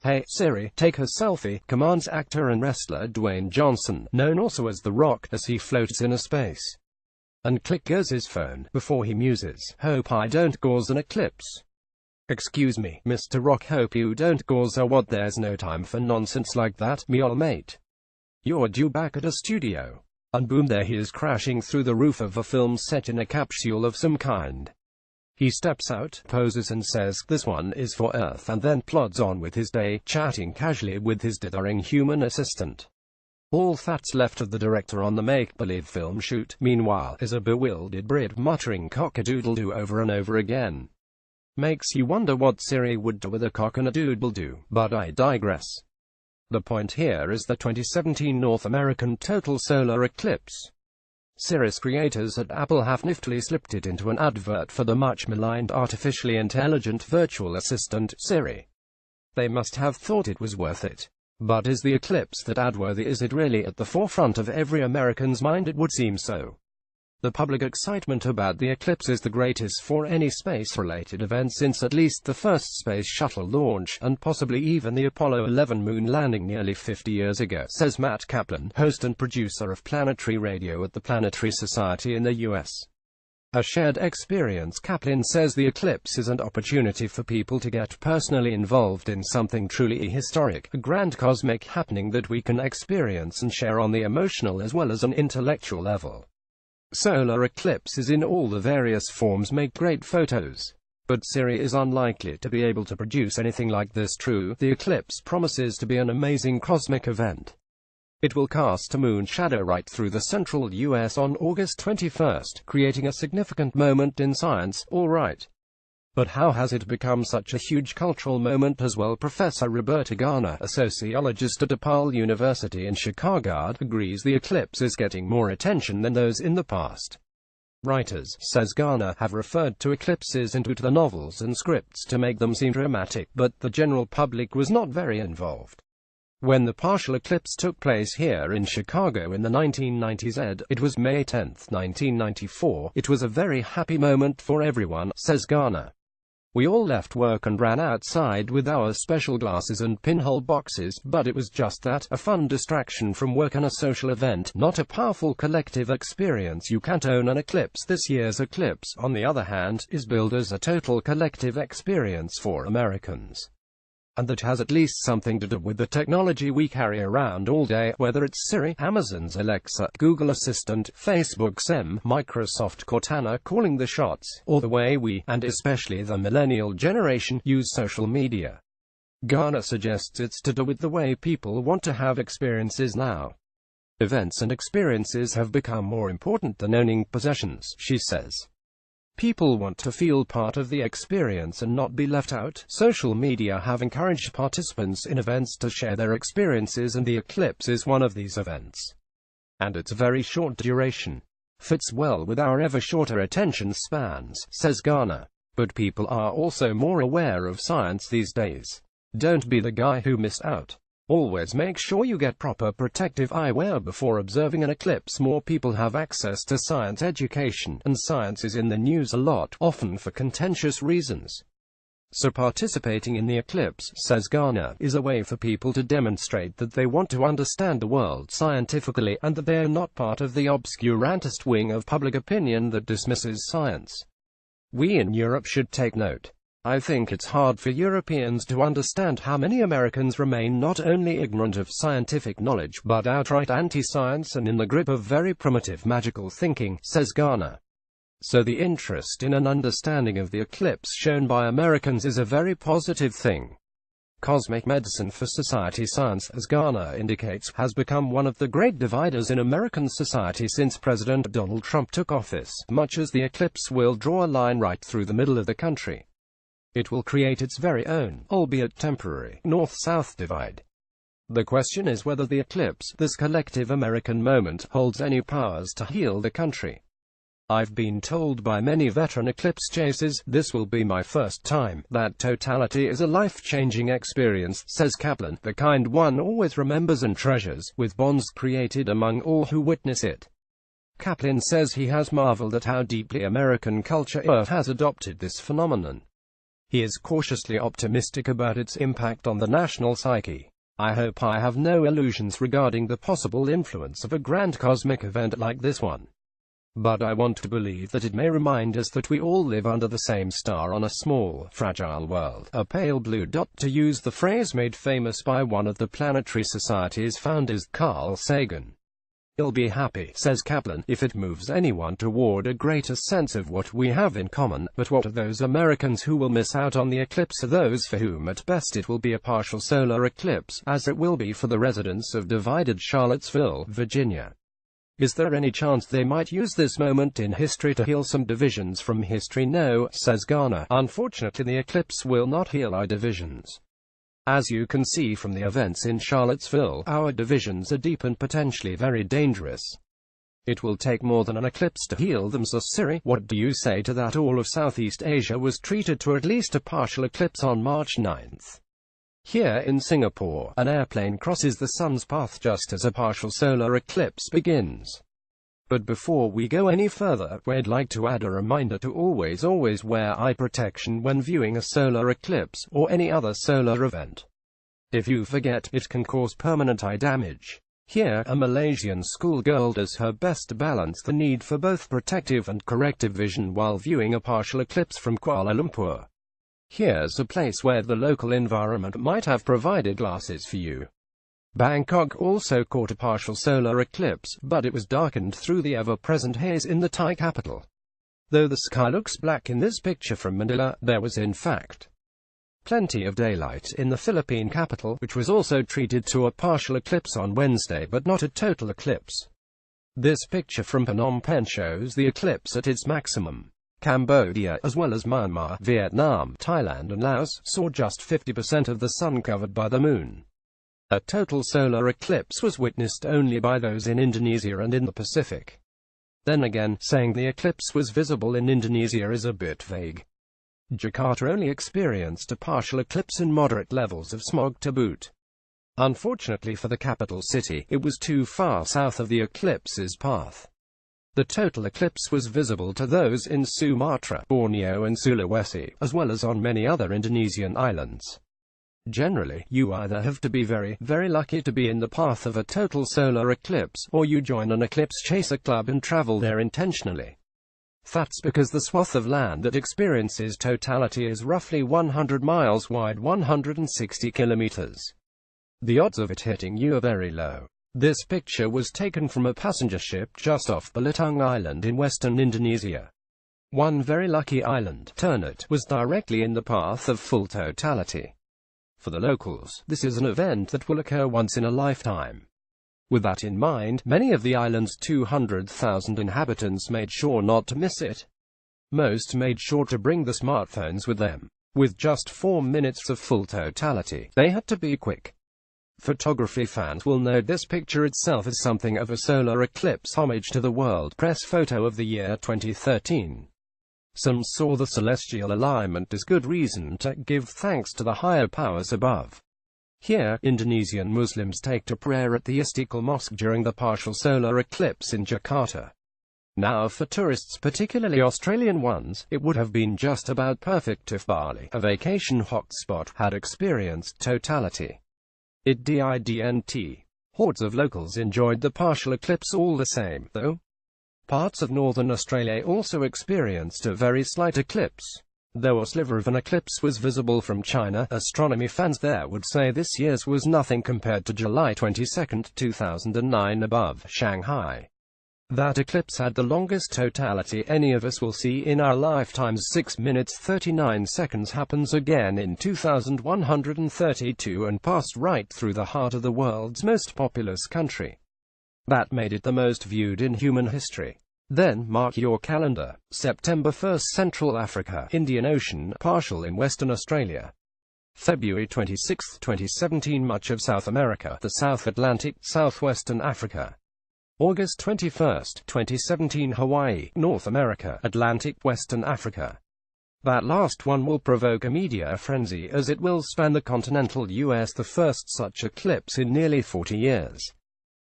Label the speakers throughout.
Speaker 1: "Hey Siri, take a selfie," commands actor and wrestler Dwayne Johnson, known also as The Rock, as he floats in a space. And click goes his phone, before he muses, "Hope I don't cause an eclipse." "Excuse me, Mr. Rock, hope you don't cause a what? There's no time for nonsense like that, me ol' mate. You're due back at a studio." And boom, there he is, crashing through the roof of a film set in a capsule of some kind. He steps out, poses and says, "This one is for Earth," and then plods on with his day, chatting casually with his dithering human assistant. All that's left of the director on the make-believe film shoot, meanwhile, is a bewildered Brit muttering cock-a-doodle-doo over and over again. Makes you wonder what Siri would do with a cock-a-doodle-doo, but I digress. The point here is the 2017 North American total solar eclipse. Siri's creators at Apple have niftily slipped it into an advert for the much-maligned artificially intelligent virtual assistant, Siri. They must have thought it was worth it. But is the eclipse that ad-worthy? Is it really at the forefront of every American's mind? It would seem so. The public excitement about the eclipse is the greatest for any space-related event since at least the first space shuttle launch, and possibly even the Apollo 11 moon landing nearly 50 years ago, says Matt Kaplan, host and producer of Planetary Radio at the Planetary Society in the U.S. A shared experience. Kaplan says the eclipse is an opportunity for people to get personally involved in something truly historic, a grand cosmic happening that we can experience and share on the emotional as well as an intellectual level. Solar eclipses in all the various forms make great photos. But Siri is unlikely to be able to produce anything like this. True, the eclipse promises to be an amazing cosmic event. It will cast a moon shadow right through the central U.S. on August 21st, creating a significant moment in science, all right. But how has it become such a huge cultural moment as well? Professor Roberta Garner, a sociologist at DePaul University in Chicago, agrees the eclipse is getting more attention than those in the past. Writers, says Garner, have referred to eclipses into the novels and scripts to make them seem dramatic, but the general public was not very involved. When the partial eclipse took place here in Chicago in the 1990s, it was May 10, 1994, it was a very happy moment for everyone, says Garner. We all left work and ran outside with our special glasses and pinhole boxes, but it was just that, a fun distraction from work and a social event, not a powerful collective experience. You can't own an eclipse. This year's eclipse, on the other hand, is billed as a total collective experience for Americans. And that has at least something to do with the technology we carry around all day, whether it's Siri, Amazon's Alexa, Google Assistant, Facebook's Microsoft Cortana calling the shots, or the way we, and especially the millennial generation, use social media. Garner suggests it's to do with the way people want to have experiences now. Events and experiences have become more important than owning possessions, she says. People want to feel part of the experience and not be left out. Social media have encouraged participants in events to share their experiences, and the eclipse is one of these events. And its very short duration fits well with our ever shorter attention spans, says Garner. But people are also more aware of science these days. Don't be the guy who missed out. Always make sure you get proper protective eyewear before observing an eclipse. More people have access to science education, and science is in the news a lot, often for contentious reasons. So participating in the eclipse, says Garner, is a way for people to demonstrate that they want to understand the world scientifically, and that they are not part of the obscurantist wing of public opinion that dismisses science. We in Europe should take note. I think it's hard for Europeans to understand how many Americans remain not only ignorant of scientific knowledge, but outright anti-science and in the grip of very primitive magical thinking, says Garner. So the interest in an understanding of the eclipse shown by Americans is a very positive thing. Cosmic medicine for society science, as Garner indicates, has become one of the great dividers in American society since President Donald Trump took office, much as the eclipse will draw a line right through the middle of the country. It will create its very own, albeit temporary, north-south divide. The question is whether the eclipse, this collective American moment, holds any powers to heal the country. I've been told by many veteran eclipse chasers, this will be my first time, that totality is a life-changing experience, says Kaplan, the kind one always remembers and treasures, with bonds created among all who witness it. Kaplan says he has marveled at how deeply American culture has adopted this phenomenon. He is cautiously optimistic about its impact on the national psyche. I hope I have no illusions regarding the possible influence of a grand cosmic event like this one. But I want to believe that it may remind us that we all live under the same star on a small, fragile world, a pale blue dot, to use the phrase made famous by one of the Planetary Society's founders, Carl Sagan. "You'll be happy," says Kaplan, "if it moves anyone toward a greater sense of what we have in common. But what are those Americans who will miss out on the eclipse are those for whom at best it will be a partial solar eclipse, as it will be for the residents of divided Charlottesville, Virginia. Is there any chance they might use this moment in history to heal some divisions from history? No," says Garner. "Unfortunately, the eclipse will not heal our divisions. As you can see from the events in Charlottesville, our divisions are deep and potentially very dangerous. It will take more than an eclipse to heal them." So Siri, what do you say to that? All of Southeast Asia was treated to at least a partial eclipse on March 9th. Here in Singapore, an airplane crosses the sun's path just as a partial solar eclipse begins. But before we go any further, we'd like to add a reminder to always wear eye protection when viewing a solar eclipse, or any other solar event. If you forget, it can cause permanent eye damage. Here, a Malaysian schoolgirl does her best to balance the need for both protective and corrective vision while viewing a partial eclipse from Kuala Lumpur. Here's a place where the local environment might have provided glasses for you. Bangkok also caught a partial solar eclipse, but it was darkened through the ever-present haze in the Thai capital. Though the sky looks black in this picture from Manila, there was in fact plenty of daylight in the Philippine capital, which was also treated to a partial eclipse on Wednesday but not a total eclipse. This picture from Phnom Penh shows the eclipse at its maximum. Cambodia, as well as Myanmar, Vietnam, Thailand and Laos, saw just 50% of the sun covered by the moon. A total solar eclipse was witnessed only by those in Indonesia and in the Pacific. Then again, saying the eclipse was visible in Indonesia is a bit vague. Jakarta only experienced a partial eclipse and moderate levels of smog to boot. Unfortunately for the capital city, it was too far south of the eclipse's path. The total eclipse was visible to those in Sumatra, Borneo and Sulawesi, as well as on many other Indonesian islands. Generally, you either have to be very lucky to be in the path of a total solar eclipse, or you join an eclipse chaser club and travel there intentionally. That's because the swath of land that experiences totality is roughly 100 miles wide, 160 kilometers. The odds of it hitting you are very low. This picture was taken from a passenger ship just off Belitung Island in western Indonesia. One very lucky island, Ternate, was directly in the path of full totality. For the locals, this is an event that will occur once in a lifetime. With that in mind, many of the island's 200,000 inhabitants made sure not to miss it. Most made sure to bring the smartphones with them. With just 4 minutes of full totality, they had to be quick. Photography fans will note this picture itself as something of a solar eclipse homage to the World Press Photo of the year 2013. Some saw the celestial alignment as good reason to give thanks to the higher powers above. Here, Indonesian Muslims take to prayer at the Istiqlal Mosque during the partial solar eclipse in Jakarta. Now for tourists, particularly Australian ones, it would have been just about perfect if Bali, a vacation hotspot, had experienced totality. It didn't. Hordes of locals enjoyed the partial eclipse all the same, though. Parts of northern Australia also experienced a very slight eclipse. Though a sliver of an eclipse was visible from China, astronomy fans there would say this year's was nothing compared to July 22, 2009 above Shanghai. That eclipse had the longest totality any of us will see in our lifetimes. 6 minutes 39 seconds happens again in 2132 and passed right through the heart of the world's most populous country. That made it the most viewed in human history. Then, mark your calendar, September 1st Central Africa, Indian Ocean, partial in Western Australia. February 26, 2017 much of South America, the South Atlantic, Southwestern Africa. August 21, 2017 Hawaii, North America, Atlantic, Western Africa. That last one will provoke a media frenzy as it will span the continental US, the first such eclipse in nearly 40 years.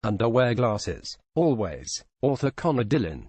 Speaker 1: Underwear glasses. Always. Author Connor Dillon.